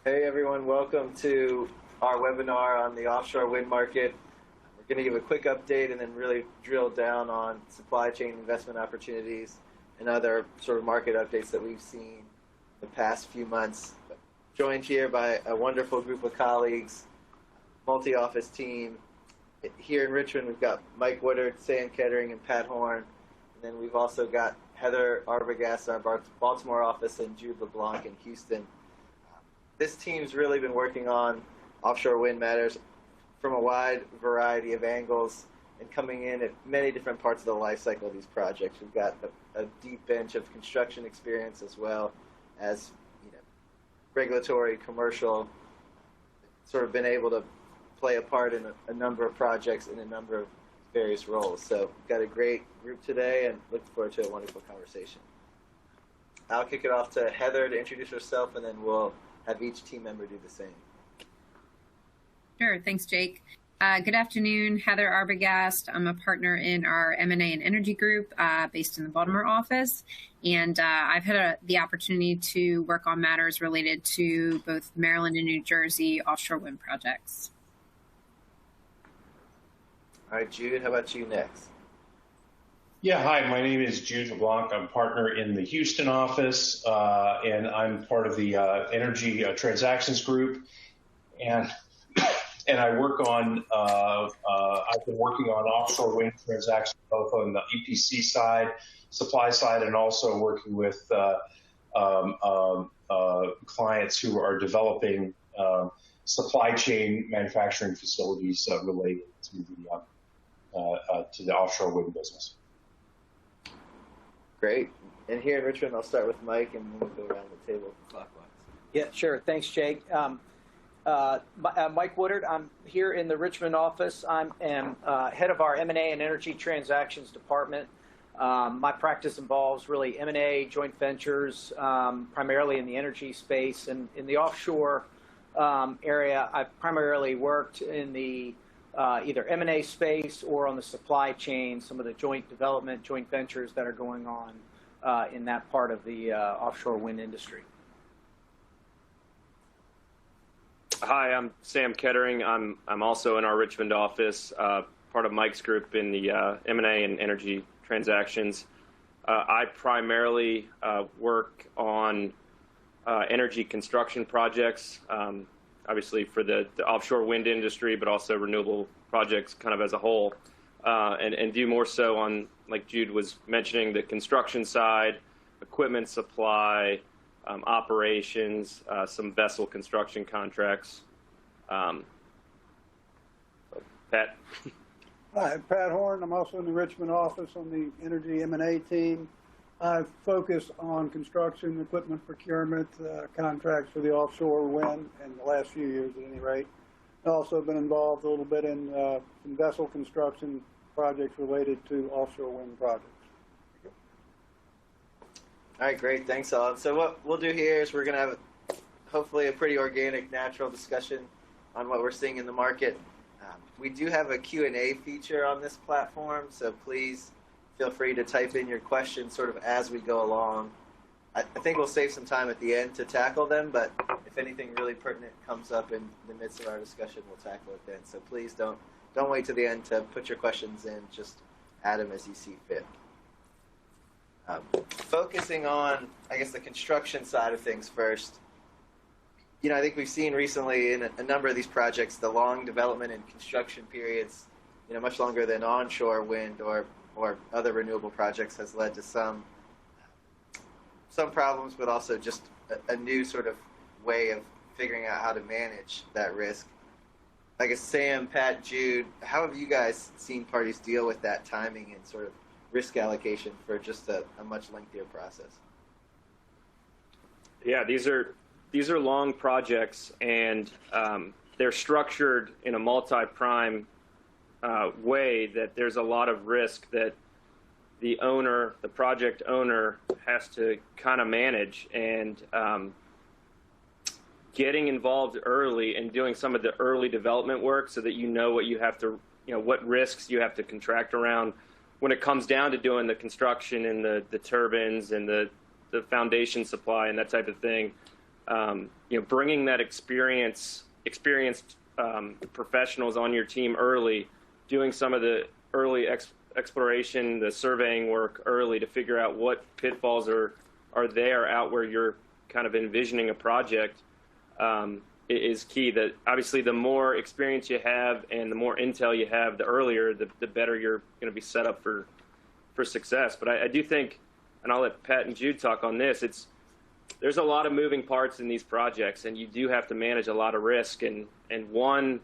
Hey everyone, welcome to our webinar on the offshore wind market. We're going to give a quick update and then really drill down on supply chain investment opportunities and other sort of market updates that we've seen the past few months. Joined here by a wonderful group of colleagues, multi-office team. Here in Richmond, we've got Mike Woodard, Sam Kettering, and Pat Horn. And then we've also got Heather Arbogast in our Baltimore office and Jude LeBlanc in Houston. This team's really been working on offshore wind matters from a wide variety of angles and coming in at many different parts of the life cycle of these projects. We've got a deep bench of construction experience as well as regulatory, commercial, sort of been able to play a part in a number of projects in a number of various roles. So we've got a great group today and look forward to a wonderful conversation. I'll kick it off to Heather to introduce herself, and then we'll have each team member do the same. Sure, thanks, Jake. Good afternoon, Heather Arbogast. I'm a partner in our M&A and Energy group based in the Baltimore office, and I've had the opportunity to work on matters related to both Maryland and New Jersey offshore wind projects. All right, Jude, how about you next? Yeah, hi, my name is Jude LeBlanc. I'm a partner in the Houston office, and I'm part of the Energy Transactions group. And I work on, I've been working on offshore wind transactions, both on the EPC side, supply side, and also working with clients who are developing supply chain manufacturing facilities related to the offshore wind business. Great. And here in Richmond, I'll start with Mike, and we'll go around the table clockwise. Yeah, sure. Thanks, Jake. Mike Woodard. I'm here in the Richmond office. I'm head of our M&A and Energy Transactions department. My practice involves really M&A, joint ventures, primarily in the energy space. And in the offshore area, I've primarily worked in the either M&A space or on the supply chain, some of the joint development, joint ventures that are going on in that part of the offshore wind industry. Hi, I'm Sam Kettering. I'm also in our Richmond office, part of Mike's group in the M&A and Energy Transactions. I primarily work on energy construction projects, obviously for the offshore wind industry, but also renewable projects kind of as a whole, and do more so on, like Jude was mentioning, the construction side, equipment supply, operations, some vessel construction contracts. Pat? Hi, Pat Horn. I'm also in the Richmond office on the Energy M&A team. I've focused on construction, equipment procurement, contracts for the offshore wind in the last few years at any rate. I've also been involved a little bit in some vessel construction projects related to offshore wind projects. All right, great. Thanks, all. So what we'll do here is we're going to have hopefully a pretty organic, natural discussion on what we're seeing in the market. We do have a Q&A feature on this platform, so please feel free to type in your questions sort of as we go along. I think we'll save some time at the end to tackle them, but if anything really pertinent comes up in the midst of our discussion, we'll tackle it then. So please don't wait to the end to put your questions in. Just add them as you see fit. Focusing on, I guess, the construction side of things first. I think we've seen recently in a number of these projects the long development and construction periods, much longer than onshore wind or other renewable projects, has led to some problems, but also just a new sort of way of figuring out how to manage that risk. I guess Sam, Pat, Jude, how have you guys seen parties deal with that timing and sort of risk allocation for just a much lengthier process? Yeah, these are long projects, and they're structured in a multi-prime way that there's a lot of risk that the project owner has to kind of manage, and getting involved early and doing some of the early development work so that what you have to, what risks you have to contract around when it comes down to doing the construction and the turbines and the foundation supply and that type of thing. bringing that experienced professionals on your team early, doing some of the early exploration, the surveying work early to figure out what pitfalls are there out where you're kind of envisioning a project is key. That obviously the more experience you have and the more intel you have, the earlier, the better you're going to be set up for success. But I do think, and I'll let Pat and Jude talk on this, there's a lot of moving parts in these projects, and you do have to manage a lot of risk, and one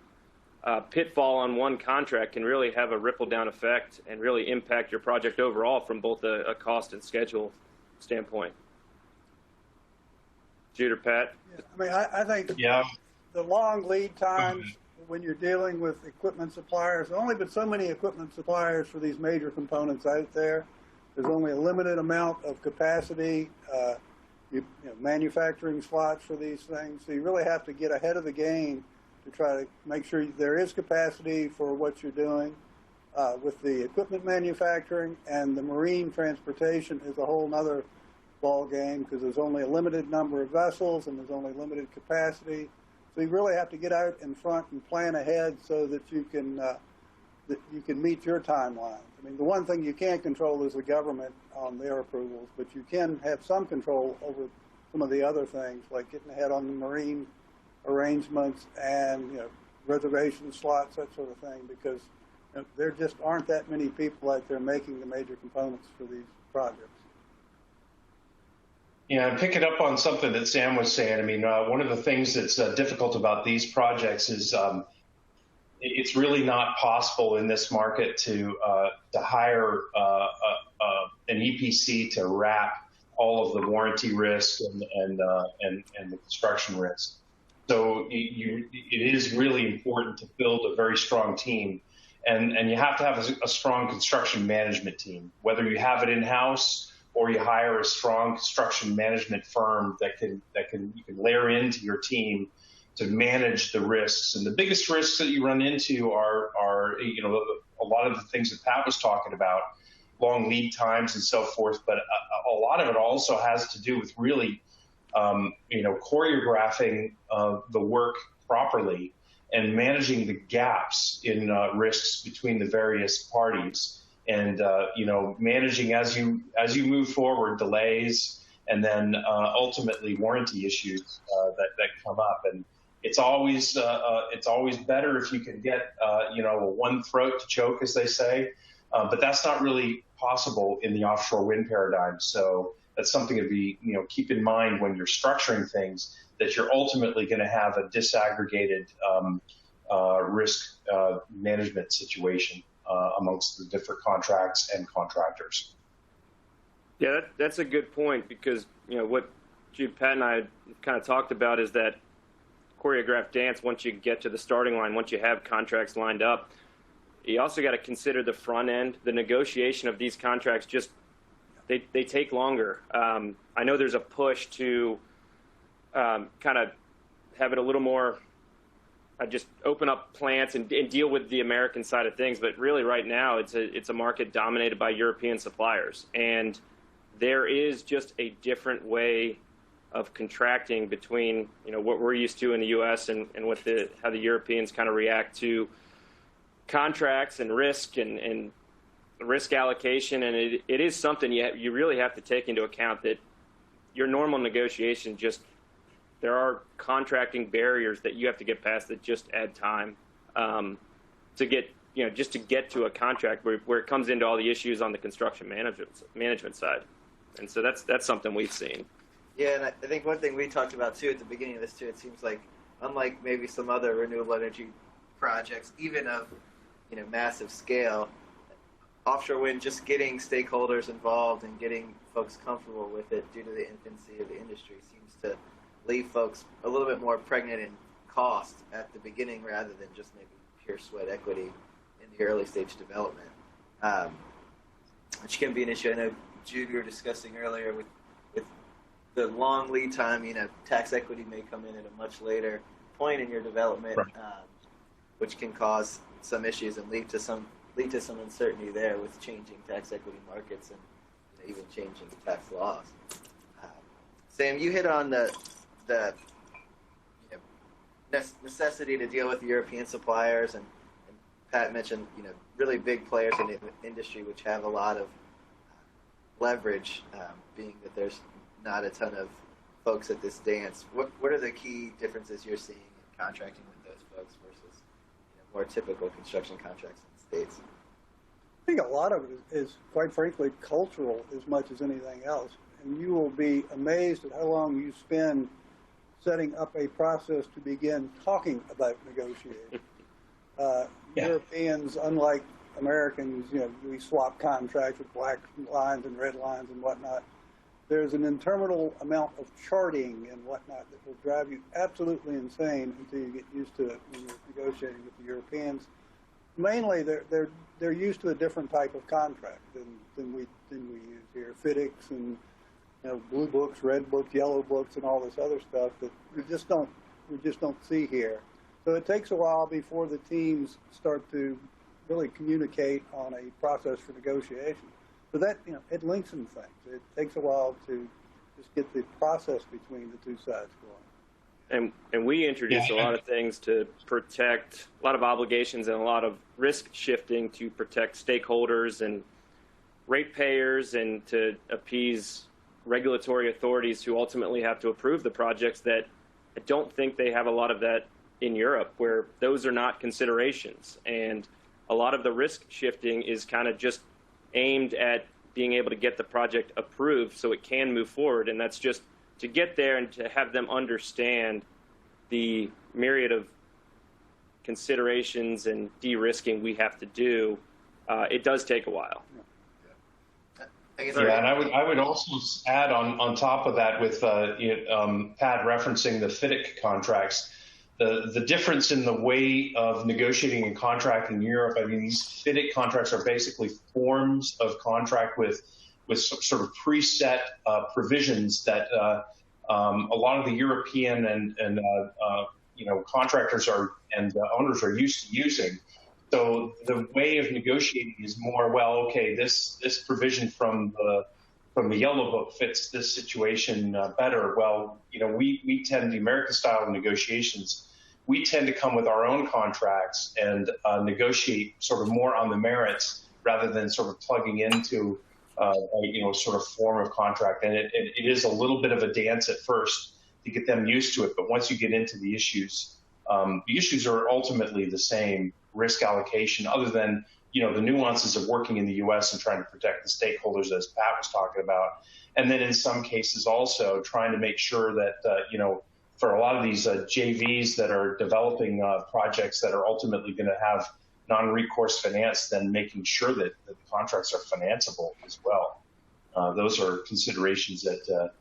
pitfall on one contract can really have a ripple down effect and really impact your project overall from both a cost and schedule standpoint. Jude or Pat? Yeah, I mean, I think the long lead times when you're dealing with equipment suppliers, there's only been so many equipment suppliers for these major components out there. There's only a limited amount of capacity, manufacturing slots for these things. So you really have to get ahead of the game to try to make sure there is capacity for what you're doing. With the equipment manufacturing and the marine transportation is a whole other ball game, because there's only a limited number of vessels and there's only limited capacity. So you really have to get out in front and plan ahead so that you can meet your timelines. I mean, the one thing you can't control is the government on their approvals, but you can have some control over some of the other things, like getting ahead on the marine arrangements and reservation slots, that sort of thing, because there just aren't that many people out there making the major components for these projects. Yeah, and picking up on something that Sam was saying, I mean, one of the things that's difficult about these projects is it's really not possible in this market to hire an EPC to wrap all of the warranty risk and the construction risk. So it is really important to build a very strong team, and you have to have a strong construction management team, whether you have it in-house or you hire a strong construction management firm that you can layer into your team to manage the risks. And the biggest risks that you run into are a lot of the things that Pat was talking about, long lead times and so forth. But a lot of it also has to do with really, choreographing the work properly and managing the gaps in risks between the various parties. And managing as you move forward delays, and then ultimately warranty issues that come up. And it's always better if you can get one throat to choke, as they say. But that's not really possible in the offshore wind paradigm. So that's something to be keep in mind when you're structuring things, that you're ultimately going to have a disaggregated risk management situation amongst the different contracts and contractors. Yeah, that's a good point, because what Jude, Pat, and I kind of talked about is that choreographed dance. Once you get to the starting line, once you have contracts lined up, you also got to consider the front end. The negotiation of these contracts they take longer. I know there's a push to kind of have it a little more. Just open up plants and deal with the American side of things. But really right now it's a market dominated by European suppliers. And there is just a different way of contracting between, what we're used to in the U.S. and how the Europeans kind of react to contracts and risk and risk allocation. And it is something you really have to take into account, that your normal negotiation there are contracting barriers that you have to get past that just add time to get, just to get to a contract where it comes into all the issues on the construction management side. And so that's something we've seen. Yeah, and I think one thing we talked about too at the beginning of this too, it seems like, unlike maybe some other renewable energy projects, even of massive scale, offshore wind, just getting stakeholders involved and getting folks comfortable with it due to the infancy of the industry seems to leave folks a little bit more pregnant in cost at the beginning, rather than just maybe pure sweat equity in the early stage development, which can be an issue. I know, Jude, we were discussing earlier with the long lead time, tax equity may come in at a much later point in your development, right. Which can cause some issues and lead to some uncertainty there with changing tax equity markets and even changing tax laws. Sam, you hit on the the necessity to deal with European suppliers, and Pat mentioned really big players in the industry which have a lot of leverage, being that there's not a ton of folks at this dance. What are the key differences you're seeing in contracting with those folks versus more typical construction contracts in the States? I think a lot of it is, quite frankly, cultural as much as anything else. And you will be amazed at how long you spend setting up a process to begin talking about negotiating. Europeans, unlike Americans, we swap contracts with black lines and red lines and whatnot. There's an interminable amount of charting and whatnot that will drive you absolutely insane until you get used to it when you're negotiating with the Europeans. Mainly, they're used to a different type of contract than we use here. FIDICs and blue books, red books, yellow books, and all this other stuff that we just don't see here. So it takes a while before the teams start to really communicate on a process for negotiation. So that it links some things. It takes a while to just get the process between the two sides going. And we introduce a lot of things to protect, a lot of obligations and a lot of risk shifting to protect stakeholders and ratepayers and to appease regulatory authorities who ultimately have to approve the projects that I don't think they have a lot of that in Europe, where those are not considerations. And a lot of the risk shifting is kind of just aimed at being able to get the project approved so it can move forward. And that's just to get there and to have them understand the myriad of considerations and de-risking we have to do. It does take a while. Yeah, and I would also add on top of that with Pat referencing the FIDIC contracts, the difference in the way of negotiating and contracting in Europe. I mean, these FIDIC contracts are basically forms of contract with sort of preset provisions that a lot of the European and contractors and owners are used to using. So the way of negotiating is more, well, okay, this provision from the Yellow Book fits this situation better. Well, we tend, the American style of negotiations, we tend to come with our own contracts and negotiate sort of more on the merits rather than sort of plugging into a sort of form of contract. And it is a little bit of a dance at first to get them used to it, but once you get into the issues are ultimately the same. Risk allocation, other than the nuances of working in the U.S. and trying to protect the stakeholders, as Pat was talking about, and then in some cases also trying to make sure that for a lot of these JVs that are developing projects that are ultimately going to have non-recourse finance, then making sure that the contracts are financeable as well. Those are considerations that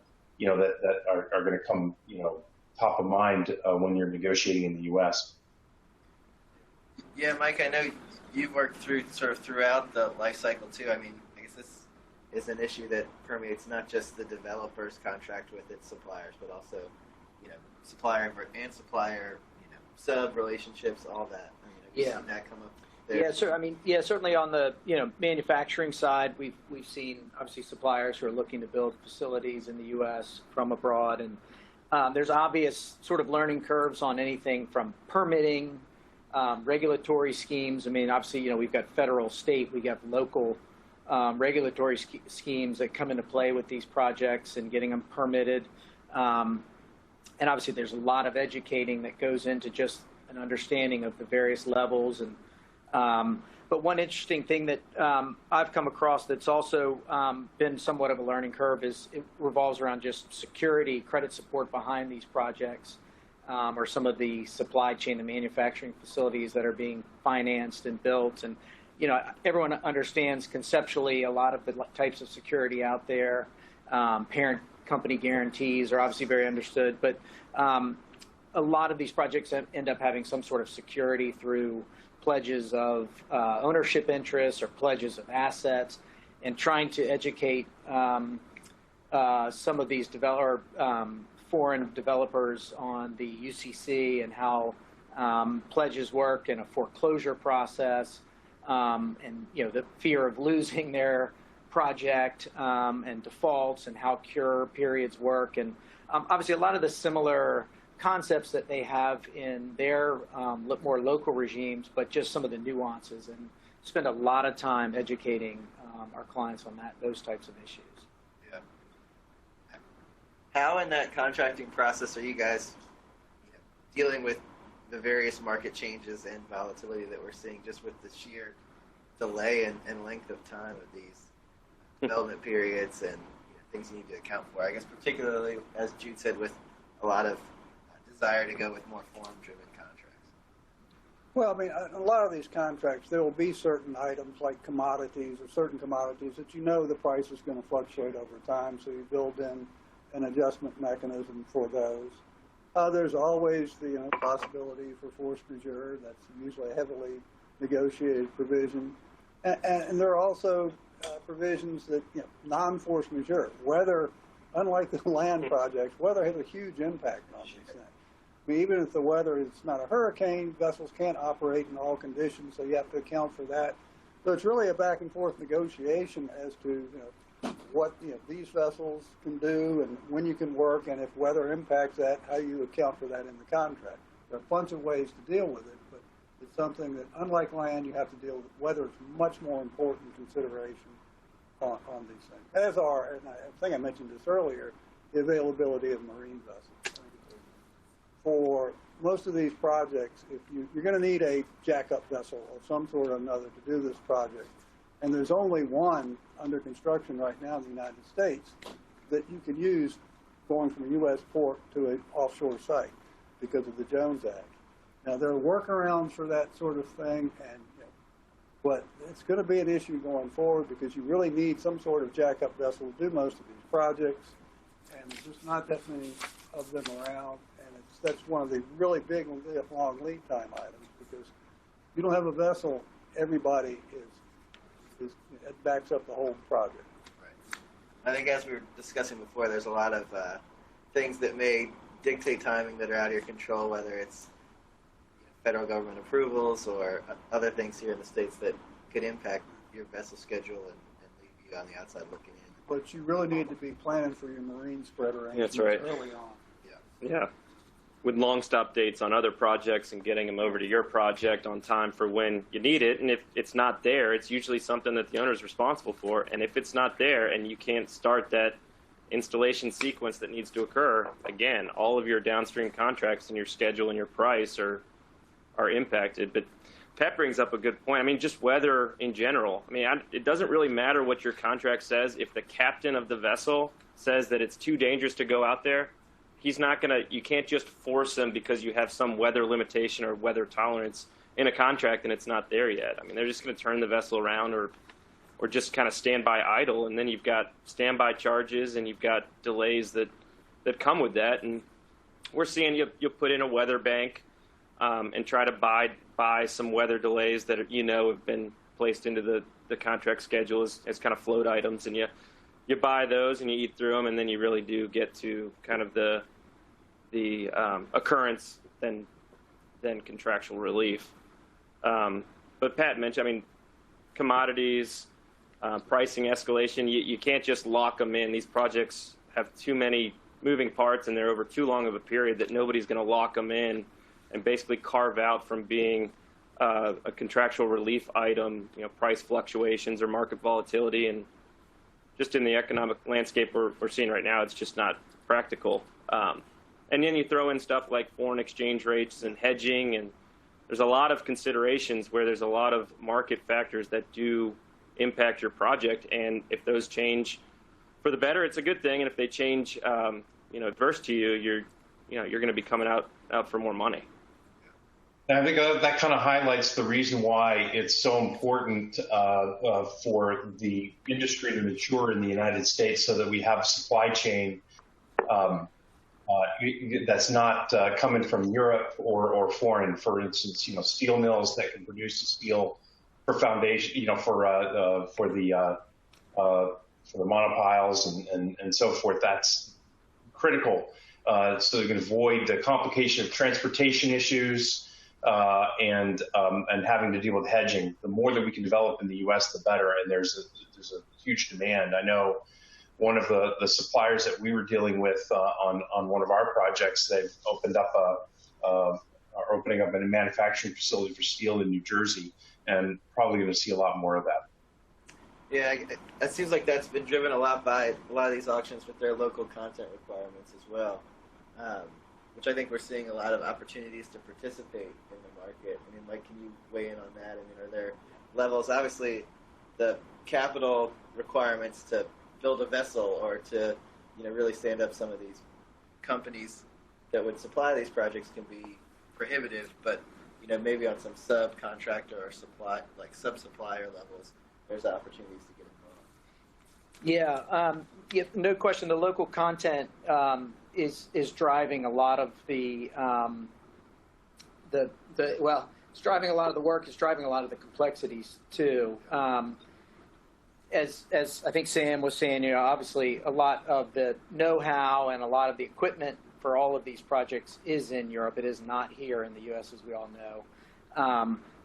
that are going to come top of mind when you're negotiating in the U.S. Yeah, Mike, I know you've worked throughout the life cycle too. I mean, I guess this is an issue that permeates not just the developer's contract with its suppliers, but also, supplier and supplier, sub relationships, all that. I mean, have you seen that come up there? Yeah, so certainly on the manufacturing side, we've seen obviously suppliers who are looking to build facilities in the U.S. from abroad, and there's obvious sort of learning curves on anything from permitting. Regulatory schemes. I mean, obviously, we've got federal, state, we got local regulatory schemes that come into play with these projects and getting them permitted. And obviously, there's a lot of educating that goes into just an understanding of the various levels. And but one interesting thing that I've come across that's also been somewhat of a learning curve is it revolves around just security, credit support behind these projects. Or some of the supply chain and manufacturing facilities that are being financed and built. And, everyone understands conceptually a lot of the types of security out there. Parent company guarantees are obviously very understood, but a lot of these projects end up having some sort of security through pledges of ownership interests or pledges of assets, and trying to educate some of these foreign developers on the UCC and how pledges work in a foreclosure process, and the fear of losing their project and defaults and how cure periods work. And obviously a lot of the similar concepts that they have in their more local regimes, but just some of the nuances, and spend a lot of time educating our clients on those types of issues. Yeah. How in that contracting process are you guys dealing with the various market changes and volatility that we're seeing, just with the sheer delay and length of time of these development periods and things you need to account for? I guess particularly, as Jude said, with a lot of desire to go with more form-driven contracts. Well, I mean, a lot of these contracts, there will be certain items like commodities or certain commodities that you know the price is going to fluctuate over time, so you build in an adjustment mechanism for those. There's always the possibility for force majeure. That's usually a heavily negotiated provision. And there are also provisions that, non-force majeure. Weather, unlike the land projects, weather has a huge impact on these things. I mean, even if the weather is not a hurricane, vessels can't operate in all conditions, so you have to account for that. So it's really a back and forth negotiation as to what these vessels can do and when you can work, and if weather impacts that, how you account for that in the contract. There are a bunch of ways to deal with it, but it's something that, unlike land, you have to deal with. Weather is much more important consideration on these things. As are, and I think I mentioned this earlier, the availability of marine vessels. For most of these projects, if you're going to need a jackup vessel of some sort or another to do this project, and there's only one under construction right now in the United States that you can use going from a U.S. port to an offshore site because of the Jones Act. Now, there are workarounds for that sort of thing, and but it's going to be an issue going forward because you really need some sort of jackup vessel to do most of these projects, and there's just not that many of them around, and that's one of the really big, long lead time items, because if you don't have a vessel, everybody it backs up the whole project. Right. I think, as we were discussing before, there's a lot of things that may dictate timing that are out of your control, whether it's federal government approvals or other things here in the States that could impact your vessel schedule and leave you on the outside looking in. But you really need to be planning for your marine spread arrangements early on. Yeah. With long stop dates on other projects and getting them over to your project on time for when you need it. And if it's not there, it's usually something that the owner is responsible for. And if it's not there and you can't start that installation sequence that needs to occur, again, all of your downstream contracts and your schedule and your price are impacted. But Pat brings up a good point. I mean, just weather in general. I mean, it doesn't really matter what your contract says. If the captain of the vessel says that it's too dangerous to go out there, he's not going to, you can't just force him because you have some weather limitation or weather tolerance in a contract and it's not there yet. I mean, they're just going to turn the vessel around or just kind of stand by idle, and then you've got standby charges and you've got delays that come with that. And we're seeing you put in a weather bank and try to buy some weather delays that have been placed into the contract schedule as kind of float items, and you buy those and you eat through them, and then you really do get to kind of the occurrence than contractual relief. But Pat mentioned, I mean, commodities, pricing escalation, you can't just lock them in. These projects have too many moving parts and they're over too long of a period that nobody's going to lock them in and basically carve out from being a contractual relief item, price fluctuations or market volatility. And just in the economic landscape we're seeing right now, it's just not practical. And then you throw in stuff like foreign exchange rates and hedging, and there's a lot of considerations where there's a lot of market factors that do impact your project. And if those change for the better, it's a good thing. And if they change, adverse to you, you're going to be coming out for more money. And I think that kind of highlights the reason why it's so important for the industry to mature in the United States, so that we have a supply chain that's not coming from Europe or foreign. For instance, steel mills that can produce the steel for foundation, for the monopiles and so forth. That's critical, so you can avoid the complication of transportation issues. and having to deal with hedging. The more that we can develop in the U.S., the better. And there's a huge demand. I know one of the suppliers that we were dealing with on one of our projects, they've opened up are opening up a manufacturing facility for steel in New Jersey, and probably going to see a lot more of that. Yeah, it seems like that's been driven a lot by a lot of these auctions with their local content requirements as well, which I think we're seeing a lot of opportunities to participate in the market. I mean, Mike, can you weigh in on that? I mean, are there levels? Obviously, the capital requirements to build a vessel or to really stand up some of these companies that would supply these projects can be prohibitive, but maybe on some subcontractor or sub-supplier levels, there's opportunities to get involved. Yeah, no question. The local content is driving a lot of it's driving a lot of the work. It's driving a lot of the complexities too. As I think Sam was saying, obviously a lot of the know-how and a lot of the equipment for all of these projects is in Europe. It is not here in the U.S., as we all know.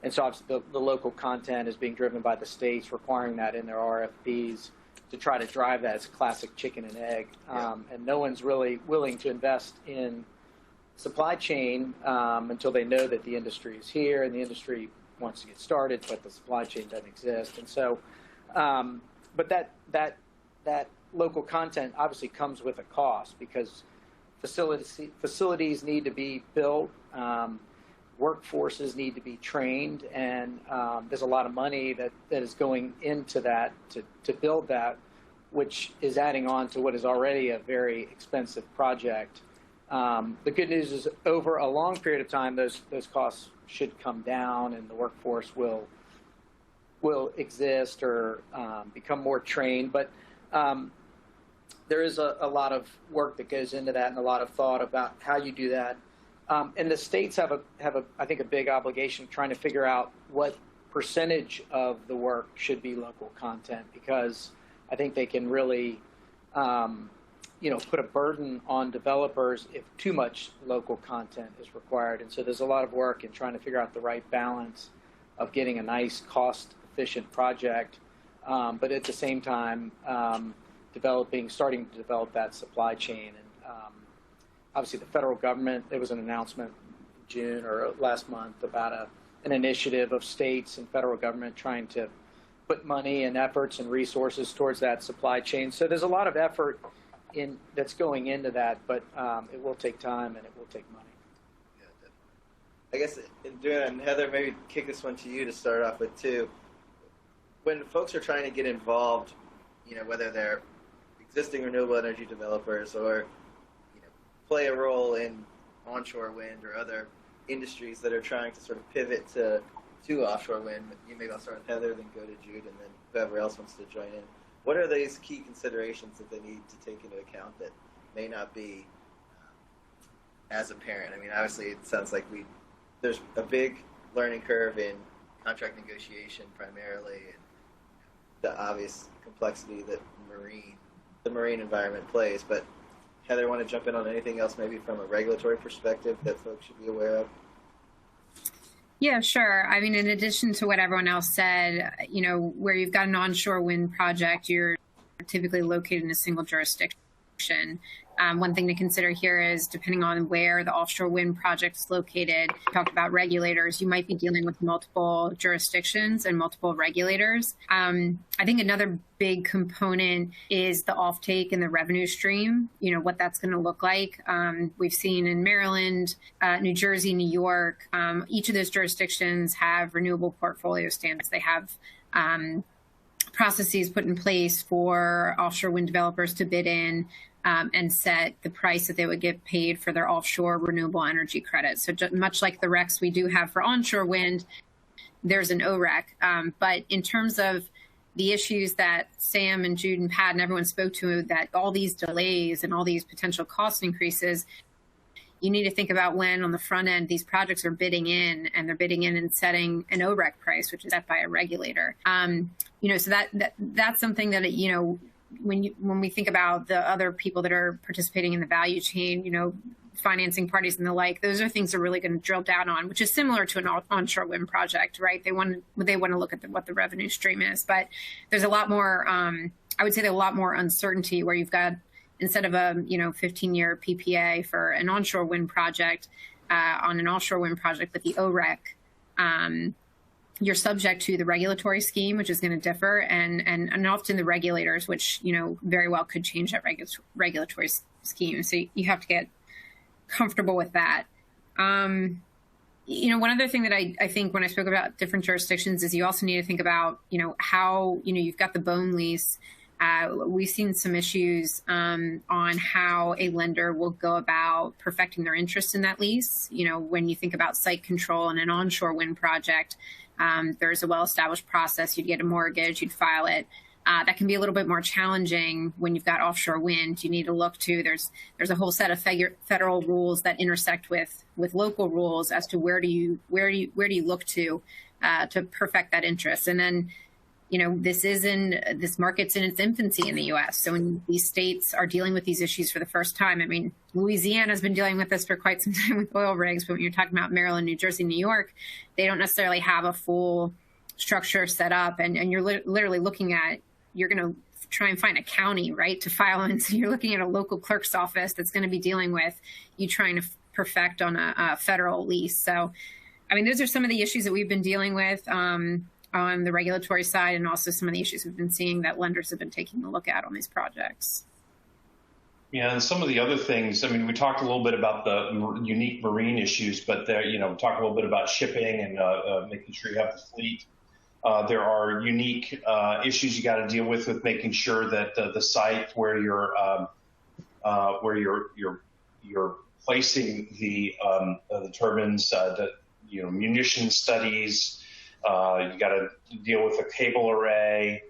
And so obviously the local content is being driven by the states, requiring that in their RFPs to try to drive that. It's classic chicken and egg. And no one's really willing to invest in supply chain until they know that the industry is here and the industry wants to get started, but the supply chain doesn't exist. And so, but that local content obviously comes with a cost because facilities need to be built, workforces need to be trained, and there's a lot of money that is going into that to build that, which is adding on to what is already a very expensive project. The good news is over a long period of time, those costs should come down and the workforce will exist or become more trained. But there is a lot of work that goes into that and a lot of thought about how you do that. And the states have I think a big obligation trying to figure out what percentage of the work should be local content, because I think they can really put a burden on developers if too much local content is required. And so there's a lot of work in trying to figure out the right balance of getting a nice cost-efficient project, but at the same time starting to develop that supply chain. And obviously the federal government, there was an announcement in June or last month about an initiative of states and federal government trying to put money and efforts and resources towards that supply chain. So there's a lot of effort that's going into that, but it will take time and it will take money. Yeah, I guess in doing that, and Heather, maybe kick this one to you to start off with too. When folks are trying to get involved, whether they're existing renewable energy developers or play a role in onshore wind or other industries that are trying to sort of pivot to offshore wind. Maybe I'll start with Heather, then go to Jude, and then whoever else wants to join in. What are these key considerations that they need to take into account that may not be as apparent? I mean, obviously, it sounds like there's a big learning curve in contract negotiation primarily, and the obvious complexity that the marine environment plays. But Heather, want to jump in on anything else, maybe from a regulatory perspective that folks should be aware of? Yeah, sure. I mean, in addition to what everyone else said, where you've got an onshore wind project, you're typically located in a single jurisdiction. One thing to consider here is, depending on where the offshore wind project is located, we talked about regulators, you might be dealing with multiple jurisdictions and multiple regulators. I think another big component is the offtake and the revenue stream, what that's going to look like. We've seen in Maryland, New Jersey, New York, each of those jurisdictions have renewable portfolio standards. They have processes put in place for offshore wind developers to bid in and set the price that they would get paid for their offshore renewable energy credits. So much like the RECs we do have for onshore wind, there's an OREC. But in terms of the issues that Sam and Jude and Pat and everyone spoke to, that all these delays and all these potential cost increases, you need to think about when on the front end these projects are bidding in, and they're bidding in and setting an OREC price, which is set by a regulator. So that's something that when we think about the other people that are participating in the value chain, financing parties and the like, those are things they're really going to drill down on, which is similar to an onshore wind project, right? They want to look at what the revenue stream is, but there's a lot more. I would say there's a lot more uncertainty where you've got, instead of a 15-year PPA for an onshore wind project, on an offshore wind project with the OREC, you're subject to the regulatory scheme, which is going to differ, and often the regulators, which very well could change that regulatory scheme. So you have to get comfortable with that. One other thing that I think when I spoke about different jurisdictions is you also need to think about how you've got the BOEM lease. We've seen some issues on how a lender will go about perfecting their interest in that lease. When you think about site control in an onshore wind project, there's a well-established process. You'd get a mortgage, you'd file it. That can be a little bit more challenging when you've got offshore wind. You need to look to, there's a whole set of federal rules that intersect with local rules as to where do you look to perfect that interest. And then this market's in its infancy in the U.S. So when these states are dealing with these issues for the first time, I mean, Louisiana's been dealing with this for quite some time with oil rigs, but when you're talking about Maryland, New Jersey, New York, they don't necessarily have a full structure set up. And you're literally looking at, you're going to try and find a county, right, to file in. So you're looking at a local clerk's office that's going to be dealing with you trying to perfect on a federal lease. So, I mean, those are some of the issues that we've been dealing with on the regulatory side, and also some of the issues we've been seeing that lenders have been taking a look at on these projects. Yeah, and some of the other things, I mean, we talked a little bit about the unique marine issues, but there, we talked a little bit about shipping and making sure you have the fleet. There are unique issues you got to deal with making sure that the site where you're placing the turbines, munition studies. You got to deal with a cable array.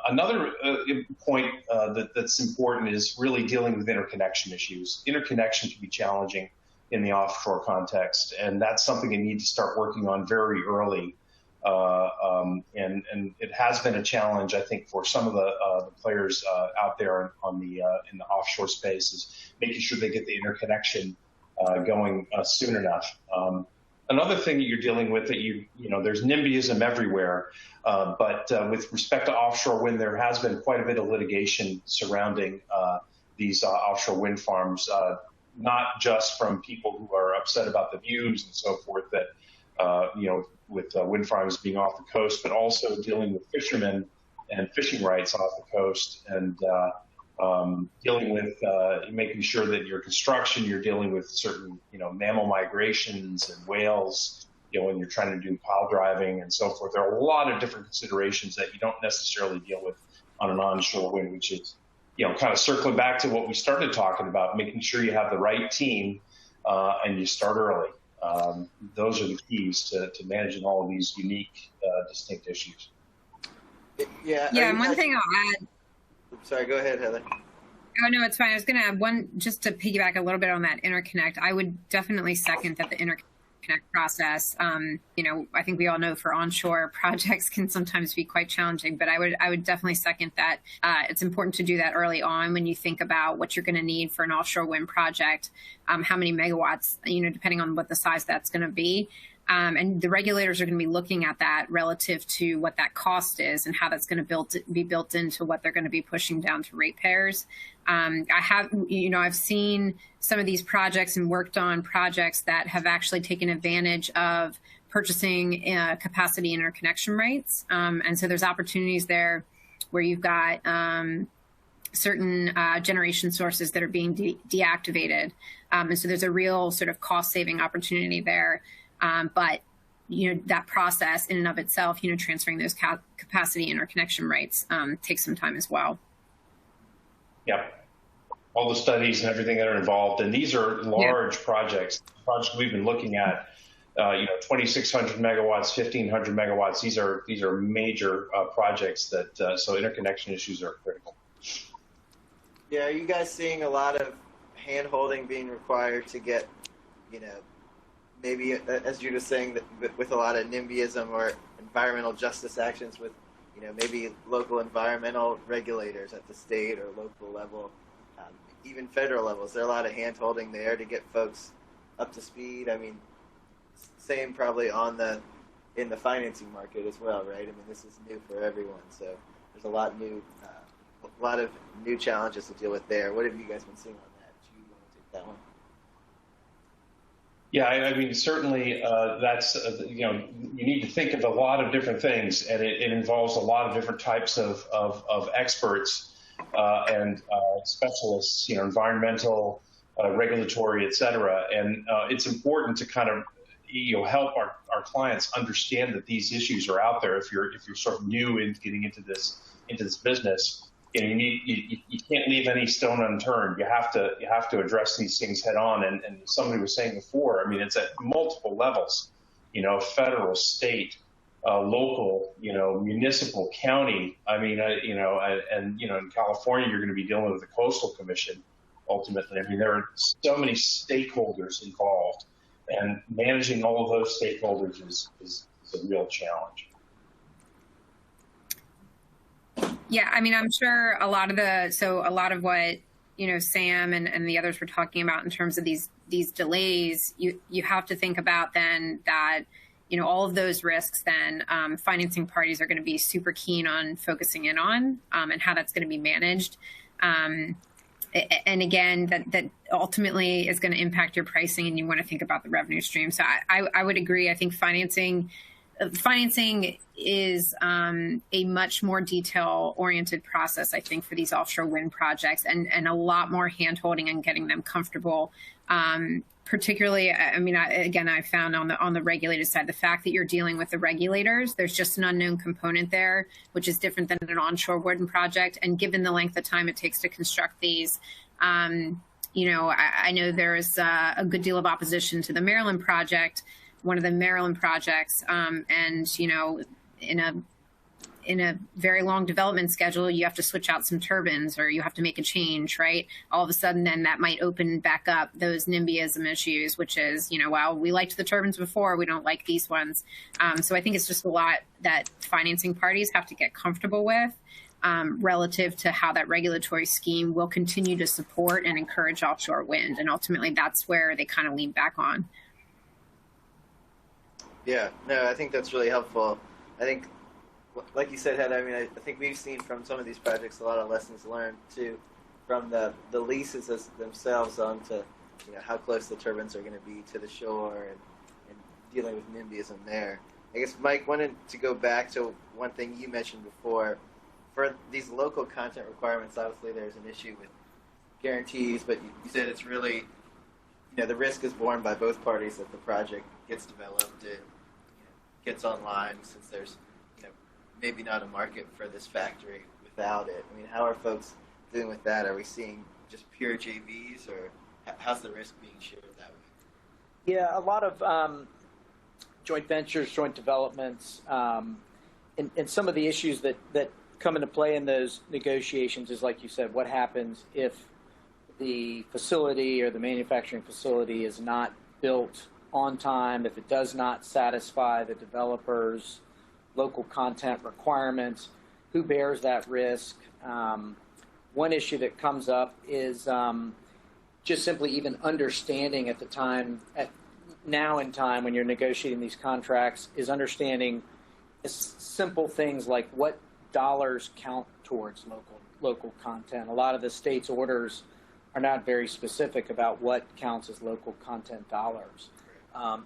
Another point that's important is really dealing with interconnection issues. Interconnection can be challenging in the offshore context, and that's something you need to start working on very early. And it has been a challenge, I think, for some of the players out there in the offshore space, is making sure they get the interconnection going soon enough. Another thing that you're dealing with that there's NIMBYism everywhere, but with respect to offshore wind, there has been quite a bit of litigation surrounding these offshore wind farms, not just from people who are upset about the views and so forth that, with wind farms being off the coast, but also dealing with fishermen and fishing rights off the coast, and dealing with making sure that your construction, you're dealing with certain, mammal migrations and whales, when you're trying to do pile driving and so forth. There are a lot of different considerations that you don't necessarily deal with on an onshore wind, which is, kind of circling back to what we started talking about, making sure you have the right team and you start early. Those are the keys to managing all of these unique, distinct issues. Yeah. And one thing I'll add. Sorry, go ahead, Heather. Oh, no, it's fine. I was going to add one, just to piggyback a little bit on that interconnect. I would definitely second that the interconnect process, I think we all know for onshore projects can sometimes be quite challenging, but I would definitely second that. It's important to do that early on when you think about what you're going to need for an offshore wind project, how many megawatts, depending on what the size that's going to be. And the regulators are going to be looking at that relative to what that cost is and how that's going to be built into what they're going to be pushing down to ratepayers. I've seen some of these projects and worked on projects that have actually taken advantage of purchasing capacity interconnection rates. And so there's opportunities there where you've got certain generation sources that are being deactivated. And so there's a real sort of cost saving opportunity there. But, that process in and of itself, transferring those capacity interconnection rates takes some time as well. Yep. All the studies and everything that are involved. And these are large projects. The projects we've been looking at, 2,600 megawatts, 1,500 megawatts. These are major projects that, so interconnection issues are critical. Yeah. Are you guys seeing a lot of hand-holding being required to get, maybe, as Jude was saying, that with a lot of NIMBYism or environmental justice actions with, maybe local environmental regulators at the state or local level, even federal levels. There are a lot of hand-holding there to get folks up to speed. I mean, same probably in the financing market as well, right? I mean, this is new for everyone, so there's a lot of new challenges to deal with there. What have you guys been seeing on that? Do you want to take that one? Yeah, I mean, certainly that's, you need to think of a lot of different things, and it involves a lot of different types of experts and specialists, environmental, regulatory, et cetera. And it's important to kind of, help our clients understand that these issues are out there. If you're sort of new in getting into this business, you can't leave any stone unturned. You have to address these things head on. And somebody was saying before, I mean, it's at multiple levels, federal, state, local, municipal, county. I mean, in California, you're going to be dealing with the Coastal Commission ultimately. I mean, there are so many stakeholders involved, and managing all of those stakeholders is a real challenge. Yeah, I mean, I'm sure a lot of what, Sam and the others were talking about in terms of these delays, you have to think about then that, all of those risks then financing parties are going to be super keen on focusing in on and how that's going to be managed. And again, that ultimately is going to impact your pricing, and you want to think about the revenue stream. So I would agree. I think financing is a much more detail-oriented process, I think, for these offshore wind projects, and a lot more hand-holding and getting them comfortable. Particularly, I mean, I found on the regulated side, the fact that you're dealing with the regulators, there's just an unknown component there, which is different than an onshore wind project. And given the length of time it takes to construct these, I know there's a good deal of opposition to the Maryland project, one of the Maryland projects, and in a very long development schedule, you have to switch out some turbines or you have to make a change, right? All of a sudden, then that might open back up those NIMBYism issues, which is, well, we liked the turbines before, we don't like these ones. So I think it's just a lot that financing parties have to get comfortable with relative to how that regulatory scheme will continue to support and encourage offshore wind. And ultimately, that's where they kind of lean back on. Yeah, no, I think that's really helpful. I think, like you said, Heather, I mean, I think we've seen from some of these projects a lot of lessons learned, too, from the leases themselves on to, how close the turbines are going to be to the shore and dealing with NIMBYism there. I guess, Mike, wanted to go back to one thing you mentioned before. For these local content requirements, obviously there's an issue with guarantees, but you said it's really, the risk is borne by both parties that the project gets developed and gets online, since there's maybe not a market for this factory without it. I mean, how are folks dealing with that? Are we seeing just pure JVs, or how's the risk being shared that way? Yeah, a lot of joint ventures, joint developments, and some of the issues that come into play in those negotiations is, like you said, what happens if the facility or the manufacturing facility is not built on time, if it does not satisfy the developer's local content requirements, who bears that risk? One issue that comes up is just simply even understanding at the time, now in time when you're negotiating these contracts, is understanding simple things like what dollars count towards local content. A lot of the state's orders are not very specific about what counts as local content dollars.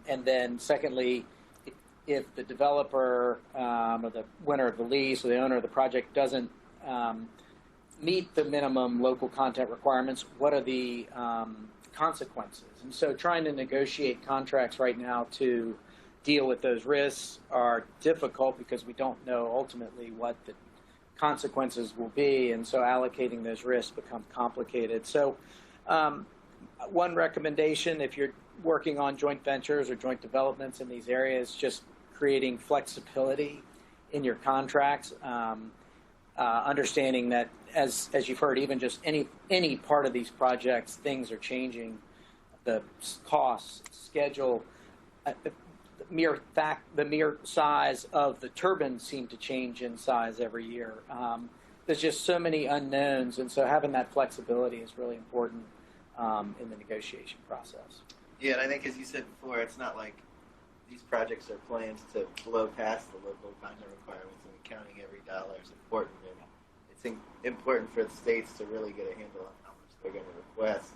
And then secondly, if the developer or the winner of the lease or the owner of the project doesn't meet the minimum local content requirements, what are the consequences? And so trying to negotiate contracts right now to deal with those risks are difficult because we don't know ultimately what the consequences will be, and so allocating those risks become complicated. So one recommendation, if you're working on joint ventures or joint developments in these areas, just creating flexibility in your contracts, understanding that as you've heard, even just any part of these projects, things are changing. The costs, schedule, the mere size of the turbines seem to change in size every year. there's just so many unknowns, and so having that flexibility is really important in the negotiation process. Yeah, and I think, as you said before, it's not like these projects are planned to blow past the local content requirements, and counting every dollar is important. And it's important for the states to really get a handle on how much they're going to request,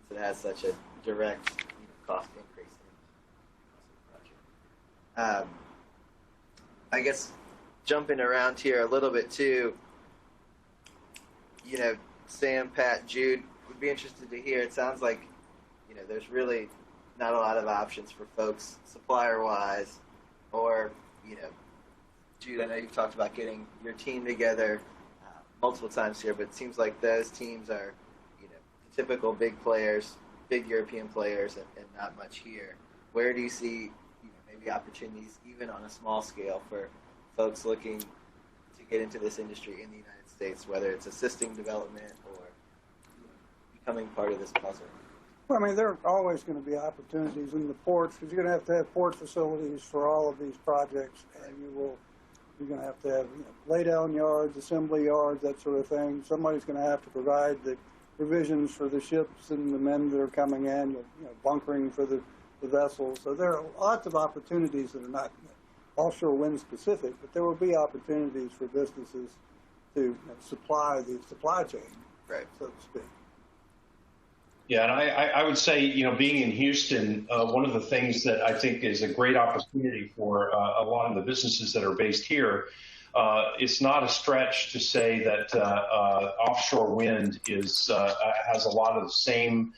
since it has such a direct cost increase in the project. I guess jumping around here a little bit too, Sam, Pat, Jude, would be interested to hear. It sounds like, there's really not a lot of options for folks supplier-wise, or, Jude, I know you've talked about getting your team together multiple times here, but it seems like those teams are, the typical big players, big European players, and not much here. Where do you see maybe opportunities, even on a small scale, for folks looking to get into this industry in the United States, whether it's assisting development or becoming part of this puzzle? Well, I mean, there are always going to be opportunities in the ports, because you're going to have port facilities for all of these projects, and you're going to have lay-down yards, assembly yards, that sort of thing. Somebody's going to have to provide the provisions for the ships and the men that are coming in, bunkering for the vessels. So there are lots of opportunities that are not offshore wind specific, but there will be opportunities for businesses to supply the supply chain, right, so to speak. Yeah, and I would say, being in Houston, one of the things that I think is a great opportunity for a lot of the businesses that are based here, it's not a stretch to say that offshore wind has a lot of the same,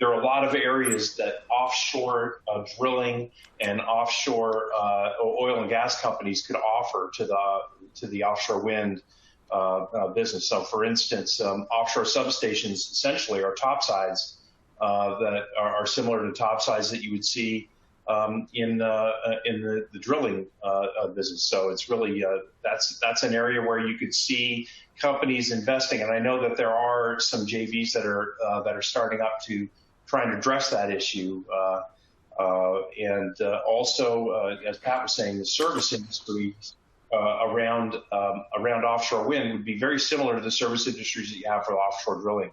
there are a lot of areas that offshore drilling and offshore oil and gas companies could offer to the offshore wind business. So, for instance, offshore substations essentially are topsides that are similar to topsides that you would see in the drilling business. So it's really that's an area where you could see companies investing, and I know that there are some JVs that are starting up to try and address that issue. And also, as Pat was saying, the service industry around offshore wind would be very similar to the service industries that you have for offshore drilling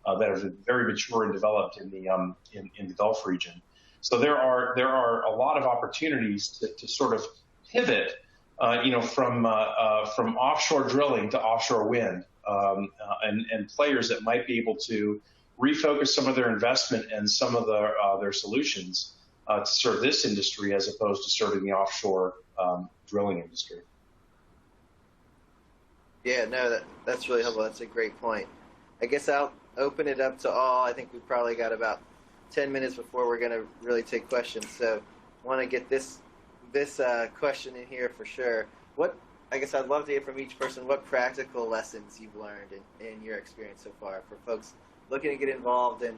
that are very mature and developed in the Gulf region. So there are a lot of opportunities to sort of pivot, from offshore drilling to offshore wind, and players that might be able to refocus some of their investment and some of their solutions to serve this industry as opposed to serving the offshore drilling industry. Yeah, no, that's really helpful. That's a great point. I guess I'll open it up to all. I think we've probably got about 10 minutes before we're going to really take questions. So I want to get this question in here for sure. I guess I'd love to hear from each person what practical lessons you've learned in your experience so far for folks looking to get involved in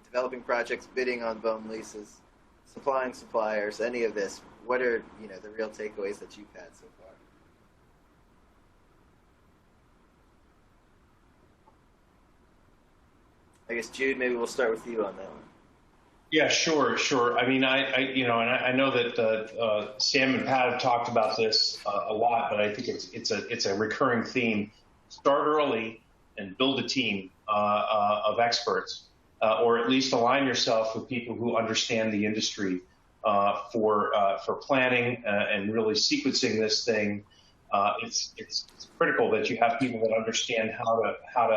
developing projects, bidding on BOEM leases, supplying suppliers, any of this. What are the real takeaways that you've had so far? I guess, Jude, maybe we'll start with you on that one. Yeah, sure. I mean, I know that Sam and Pat have talked about this a lot, but I think it's a recurring theme. Start early and build a team of experts, or at least align yourself with people who understand the industry for planning and really sequencing this thing. It's critical that you have people that understand how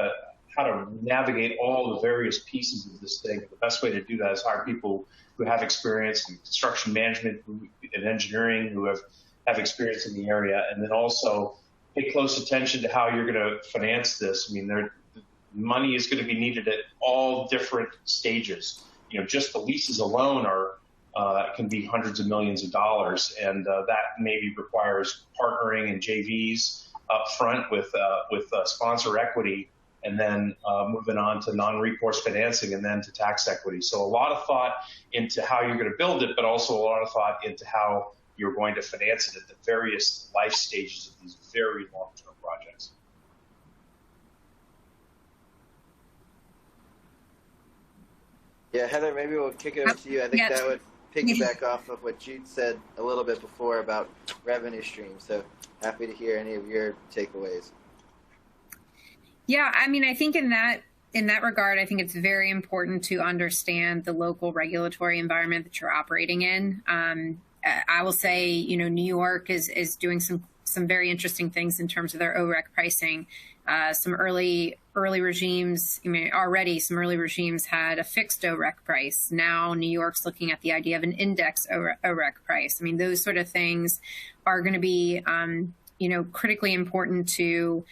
to navigate all the various pieces of this thing. The best way to do that is hire people who have experience in construction management and engineering, who have experience in the area, and then also pay close attention to how you're going to finance this. I mean, money is going to be needed at all different stages. Just the leases alone can be hundreds of millions of dollars, and that maybe requires partnering and JVs up front with sponsor equity, and then moving on to non-recourse financing and then to tax equity. So a lot of thought into how you're going to build it, but also a lot of thought into how you're going to finance it at the various life stages of these very long-term projects. Yeah, Heather, maybe we'll kick it over to you. I think that would piggyback off of what Jude said a little bit before about revenue streams. So happy to hear any of your takeaways. Yeah, I mean, I think in that regard, I think it's very important to understand the local regulatory environment that you're operating in. I will say, New York is doing some very interesting things in terms of their OREC pricing. Some early regimes, already some early regimes had a fixed OREC price. Now New York's looking at the idea of an index OREC price. I mean, those sort of things are going to be, critically important to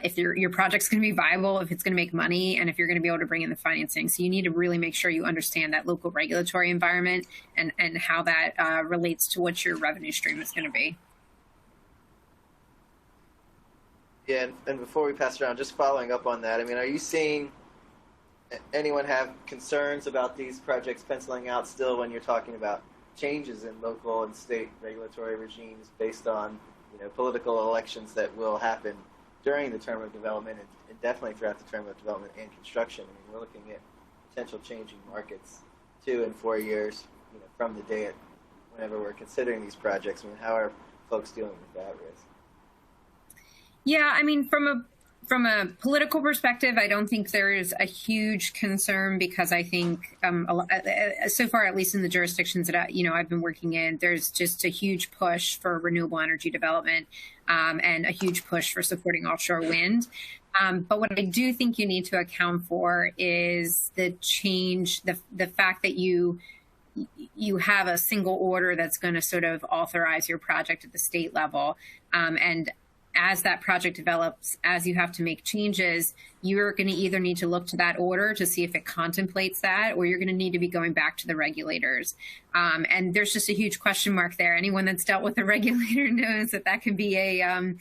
if your project's going to be viable, if it's going to make money, and if you're going to be able to bring in the financing. So you need to really make sure you understand that local regulatory environment and how that relates to what your revenue stream is going to be. Yeah, and before we pass it around, just following up on that, I mean, are you seeing anyone have concerns about these projects penciling out still when you're talking about changes in local and state regulatory regimes based on, political elections that will happen during the term of development and definitely throughout the term of development and construction? I mean, we're looking at potential changing markets 2 and 4 years, from the day whenever we're considering these projects. I mean, how are folks dealing with that risk? Yeah, I mean, from a political perspective, I don't think there is a huge concern because I think so far, at least in the jurisdictions that I've been working in, there's just a huge push for renewable energy development and a huge push for supporting offshore wind. But what I do think you need to account for is the change, the fact that you have a single order that's going to sort of authorize your project at the state level, and as that project develops, as you have to make changes, you're going to either need to look to that order to see if it contemplates that, or you're going to need to be going back to the regulators. And there's just a huge question mark there. Anyone that's dealt with a regulator knows that can be a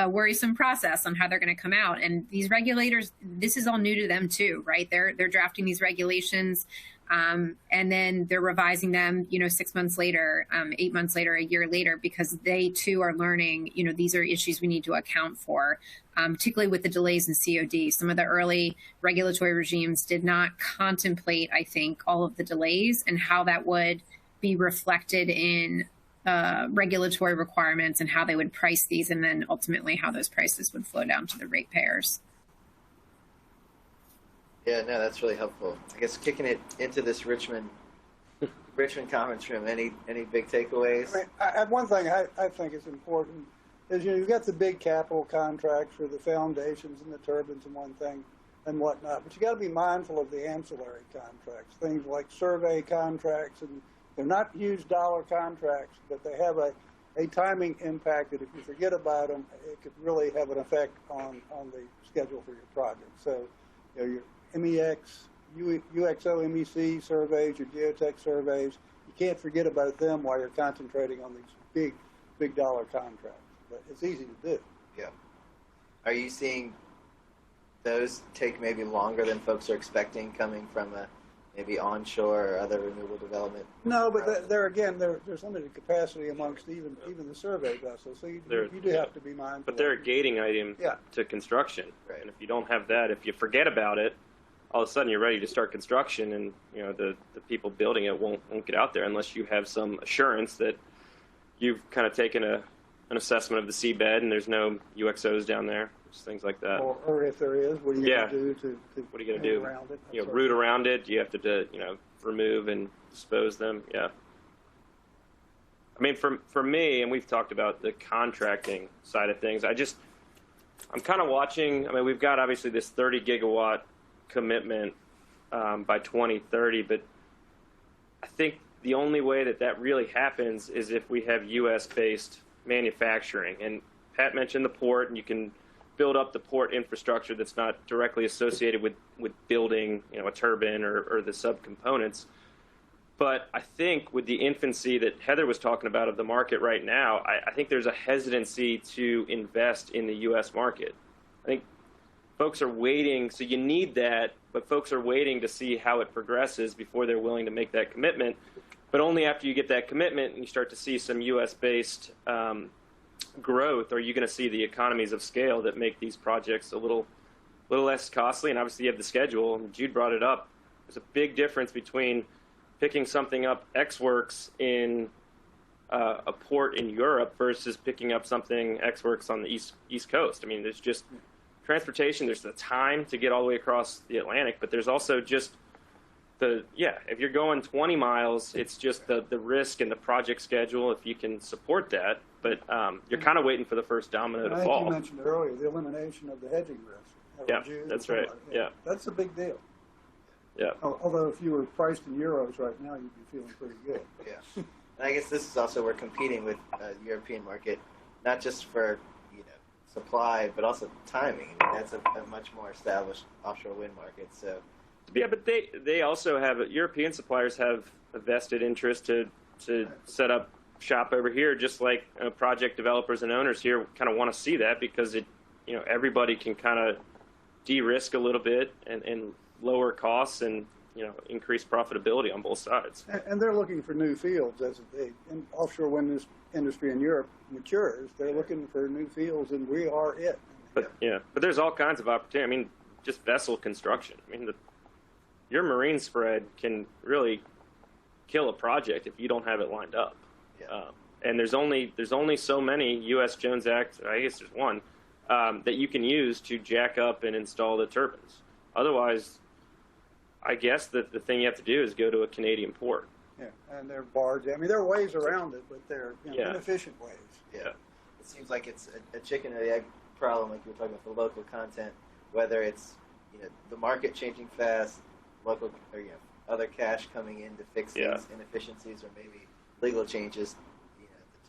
worrisome process on how they're going to come out. And these regulators, this is all new to them too, right? They're drafting these regulations. And then they're revising them, 6 months later, 8 months later, a year later, because they too are learning, these are issues we need to account for, particularly with the delays in COD. Some of the early regulatory regimes did not contemplate, I think, all of the delays and how that would be reflected in regulatory requirements and how they would price these, and then ultimately how those prices would flow down to the ratepayers. Yeah, no, that's really helpful. I guess kicking it into this Richmond conference room, any big takeaways? I mean, one thing I think is important is, you've got the big capital contracts for the foundations and the turbines and one thing and whatnot, but you got to be mindful of the ancillary contracts, things like survey contracts, and they're not huge dollar contracts, but they have a timing impact that if you forget about them, it could really have an effect on the schedule for your project. So, your MEX, UXO, MEC surveys, your geotech surveys, you can't forget about them while you're concentrating on these big dollar contracts. But it's easy to do. Yeah. Are you seeing those take maybe longer than folks are expecting coming from maybe onshore or other renewable development? No, but there's limited capacity amongst even the survey vessels, so you do have to be mindful. But they're a gating item to construction. Right. And if you don't have that, if you forget about it, all of a sudden you're ready to start construction, and the people building it won't get out there unless you have some assurance that you've kind of taken an assessment of the seabed and there's no UXOs down there, just things like that. Or if there is, what are you going to do to what are you going to do around it? Root around it. You have to remove and dispose them. Yeah. I mean, for me, and we've talked about the contracting side of things, I'm kind of watching. I mean, we've got obviously this 30 gigawatt commitment by 2030, but I think the only way that really happens is if we have U.S.-based manufacturing. And Pat mentioned the port, and you can build up the port infrastructure that's not directly associated with building, a turbine or the subcomponents. But I think with the infancy that Heather was talking about of the market right now, I think there's a hesitancy to invest in the U.S. market. I think folks are waiting, so you need that, but folks are waiting to see how it progresses before they're willing to make that commitment. But only after you get that commitment and you start to see some U.S.-based growth are you going to see the economies of scale that make these projects a little less costly. And obviously you have the schedule, and Jude brought it up. There's a big difference between picking something up X Works in a port in Europe versus picking up something X Works on the East Coast. I mean, there's just transportation, there's the time to get all the way across the Atlantic, but there's also just if you're going 20 miles, it's just the risk and the project schedule, if you can support that. But you're kind of waiting for the first domino to fall. You mentioned earlier the elimination of the hedging risk. Yeah, that's right. Yeah. That's a big deal. Yeah. Although if you were priced in euros right now, you'd be feeling pretty good. Yeah. And I guess this is also, we're competing with the European market, not just for supply, but also timing. I mean, that's a much more established offshore wind market. So. Yeah, but they also have, European suppliers have a vested interest to set up shop over here, just like project developers and owners here kind of want to see that, because everybody can kind of de-risk a little bit and lower costs and increase profitability on both sides. And they're looking for new fields as the offshore wind industry in Europe matures. They're looking for new fields, and we are it. But there's all kinds of opportunity. I mean, just vessel construction. I mean, your marine spread can really kill a project if you don't have it lined up. Yeah. And there's only so many U.S. Jones Act, I guess there's one, that you can use to jack up and install the turbines. Otherwise, I guess that the thing you have to do is go to a Canadian port. Yeah, and they're barged. I mean, there are ways around it, but they're inefficient ways. Yeah. It seems like it's a chicken or the egg problem, like you were talking about the local content, whether it's the market changing fast, local or other cash coming in to fix these inefficiencies, or maybe legal changes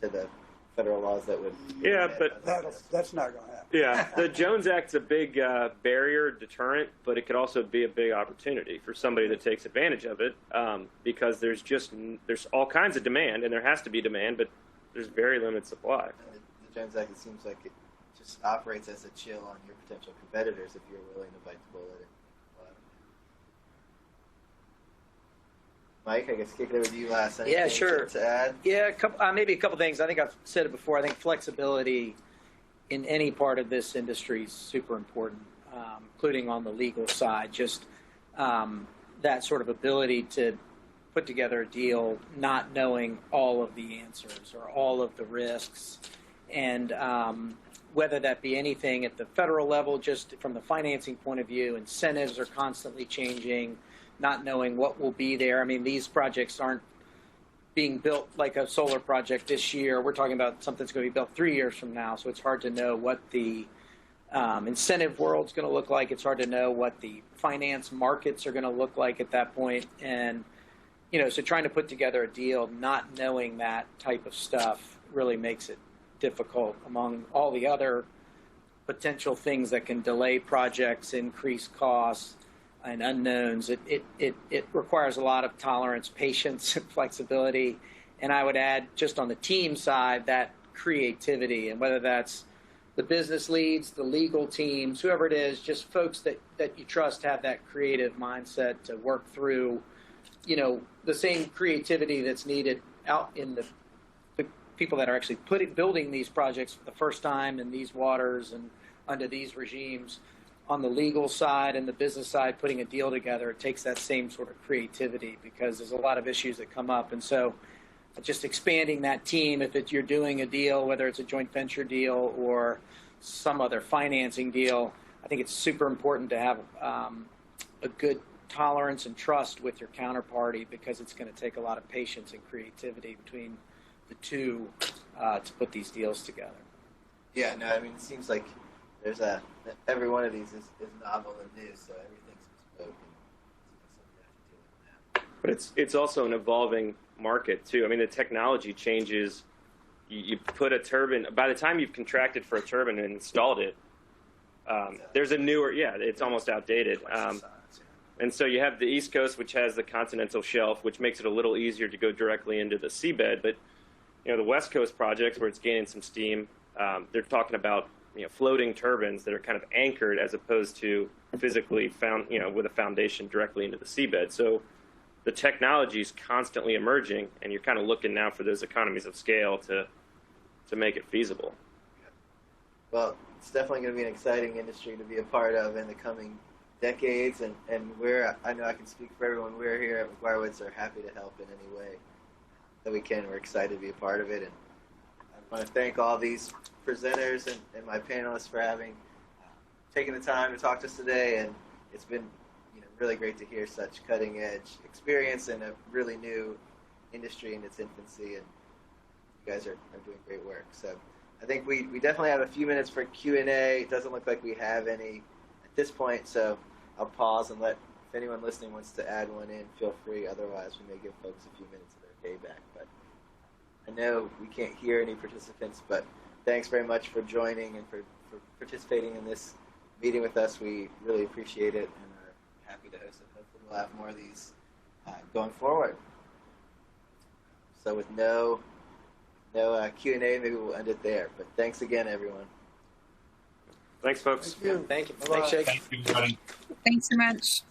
to the federal laws that would. Yeah, but that's not going to happen. Yeah, the Jones Act's a big barrier, deterrent, but it could also be a big opportunity for somebody that takes advantage of it, because there's all kinds of demand, and there has to be demand, but there's very limited supply. The Jones Act, it seems like it just operates as a chill on your potential competitors if you're willing to bite the bullet. Mike, I guess kick it over to you last. Anything Yeah, sure. To add? Yeah, maybe a couple things. I think I've said it before. I think flexibility in any part of this industry is super important, including on the legal side. Just that sort of ability to put together a deal not knowing all of the answers or all of the risks, and whether that be anything at the federal level, just from the financing point of view, incentives are constantly changing, not knowing what will be there. I mean, these projects aren't being built like a solar project this year. We're talking about something that's going to be built 3 years from now, so it's hard to know what the incentive world's going to look like. It's hard to know what the finance markets are going to look like at that point. And, so trying to put together a deal not knowing that type of stuff really makes it difficult, among all the other potential things that can delay projects, increase costs, and unknowns. It requires a lot of tolerance, patience, and flexibility. And I would add, just on the team side, that creativity, and whether that's the business leads, the legal teams, whoever it is, just folks that you trust have that creative mindset to work through, the same creativity that's needed out in the people that are actually building these projects for the first time in these waters and under these regimes. On the legal side and the business side, putting a deal together, it takes that same sort of creativity, because there's a lot of issues that come up. And so just expanding that team, if you're doing a deal, whether it's a joint venture deal or some other financing deal, I think it's super important to have a good tolerance and trust with your counterparty, because it's going to take a lot of patience and creativity between the two to put these deals together. Yeah, no, I mean, it seems like there's every one of these is novel and new, so everything's bespoke. But it's also an evolving market too. I mean, the technology changes. You put a turbine. By the time you've contracted for a turbine and installed it, there's a newer. Yeah, it's almost outdated. And so you have the East Coast, which has the continental shelf, which makes it a little easier to go directly into the seabed. But the West Coast projects, where it's gaining some steam, they're talking about floating turbines that are kind of anchored as opposed to physically found, with a foundation directly into the seabed. So the technology is constantly emerging, and you're kind of looking now for those economies of scale to make it feasible. Well, it's definitely going to be an exciting industry to be a part of in the coming decades, and I know I can speak for everyone. We're here at McGuire Woods are happy to help in any way that we can. We're excited to be a part of it, and I want to thank all these presenters and my panelists for having taken the time to talk to us today, and it's been really great to hear such cutting edge experience in a really new industry in its infancy, and you guys are doing great work. So I think we definitely have a few minutes for Q&A. It doesn't look like we have any at this point, so I'll pause and if anyone listening wants to add one in, feel free. Otherwise, we may give folks a few minutes of their day back. But I know we can't hear any participants, but thanks very much for joining and for participating in this meeting with us. We really appreciate it and are happy to host it. Hopefully we'll have more of these going forward. So with no Q&A, maybe we'll end it there. But thanks again, everyone. Thanks, folks. Thank you. Thanks, Jake. Thank you, everybody. Thanks so much.